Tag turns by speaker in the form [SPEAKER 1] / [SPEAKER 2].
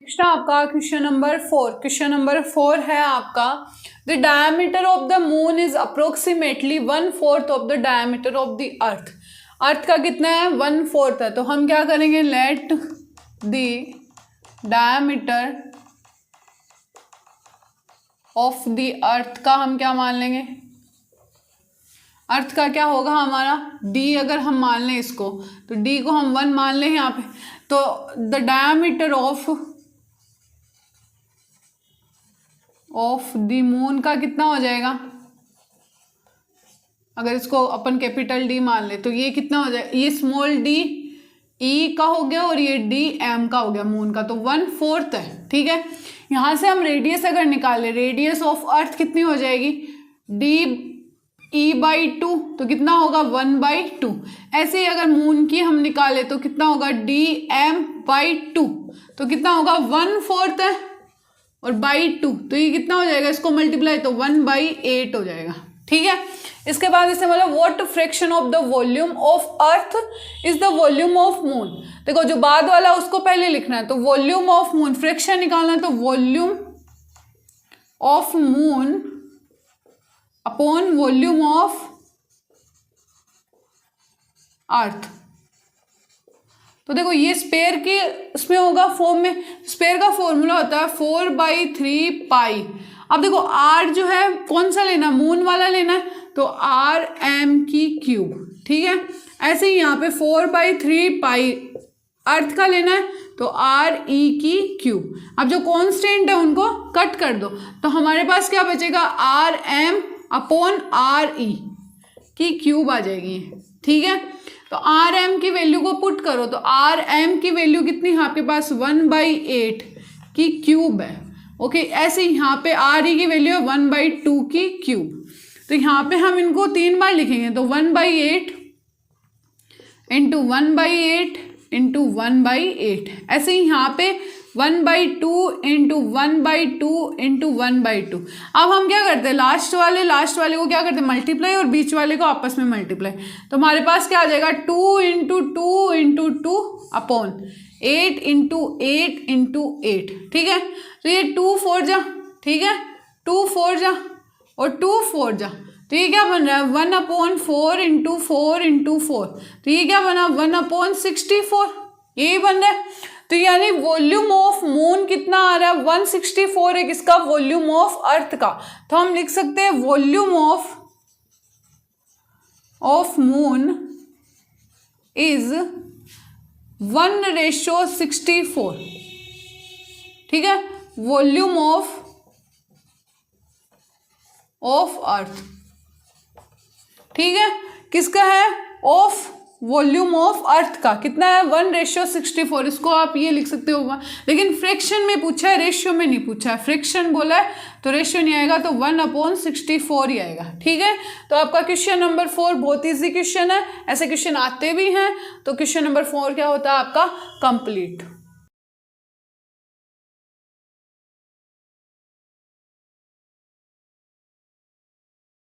[SPEAKER 1] Next आपका question number 4। Question number 4 है आपका the diameter of the moon is approximately 1/4 of the diameter of the earth. Earth का कितना है? 1/4 है। तो हम क्या करेंगे, let the diameter of the earth का हम क्या मान लेंगे, अर्थ का क्या होगा हमारा d, अगर हम मान लें इसको तो d को हम 1 मान लें यहाँ पे। तो the diameter of the moon का कितना हो जाएगा, अगर इसको अपन कैपिटल D मान ले तो ये कितना हो जाएगा, ये स्मॉल d e का हो गया और ये d m का हो गया मून का, तो 1/4 है। ठीक है, यहाँ से हम रेडियस अगर निकाले, रेडियस ऑफ अर्थ कितनी हो जाएगी, d e/2, तो कितना होगा 1/2। ऐसे ही अगर मून की हम निकाले तो कितना होगा dm/2, तो कितना होगा 1/4 है और /2, तो ये कितना हो जाएगा, इसको मल्टीप्लाई तो 1/8 हो जाएगा। ठीक है, इसके बाद इससे मतलब what fraction of the volume of earth is the volume of moon. देखो जो बाद वाला उसको पहले लिखना है, तो वॉल्यूम ऑफ मून फ्रैक्शन निकालना है, तो volume of moon upon volume of earth. तो देखो ये स्पेयर के इसमें होगा फॉर्म में, स्पेयर का फॉर्मूला होता है 4/3 पाई। अब देखो r जो है कौन सा लेना, मून वाला लेना है, तो r/m³। ठीक है, ऐसे ही यहाँ पे 4/3 पाई अर्थ का लेना है, तो r/e³। अब जो कॉन्स्टेंट है उनको कट कर दो, तो हमारे पास क्या बचेगा, rm/r/e³ आ जाएगी। ठीक है, तो rm की वैल्यू को पुट करो, तो rm की वैल्यू कितनी है आपके पास 1/8³ है। ओके, ऐसे यहाँ पे re की वैल्यू है 1/2³। तो यहाँ पे हम इनको 3 बार लिखेंगे, तो 1/8 इंटू 1/8 इंटू 1/8। ऐसे ही यहाँ पे 1/2 इंटू 1/2 इंटू 1/2। अब हम क्या करते हैं, लास्ट वाले को क्या करते हैं, मल्टीप्लाई, और बीच वाले को आपस में मल्टीप्लाई। तो हमारे पास क्या आ जाएगा 2 into 2 into 2 upon 8 into 8 into 8। ठीक है, तो ये 2 4 जा, ठीक है 2 4 जा और 2 4 जा, तो ये क्या बन रहा है 1/4 इंटू 4 इंटू 4, तो ये क्या बना 1/64, यही बन रहा है। तो यानी वॉल्यूम ऑफ मून कितना आ रहा है 164 है, किसका, वॉल्यूम ऑफ अर्थ का। तो हम लिख सकते हैं वॉल्यूम ऑफ मून इज 1/64। ठीक है, वॉल्यूम ऑफ अर्थ, ठीक है, किसका है, ऑफ वॉल्यूम ऑफ अर्थ का कितना है 1/64। इसको आप ये लिख सकते हो, लेकिन फ्रैक्शन में पूछा है, रेशियो में नहीं पूछा है। फ्रैक्शन बोला है तो रेशियो नहीं आएगा, तो 1/64 ही आएगा। ठीक है, तो आपका क्वेश्चन नंबर 4 बहुत ईजी क्वेश्चन है, ऐसे क्वेश्चन आते भी हैं। तो क्वेश्चन नंबर 4 क्या होता है आपका कंप्लीट।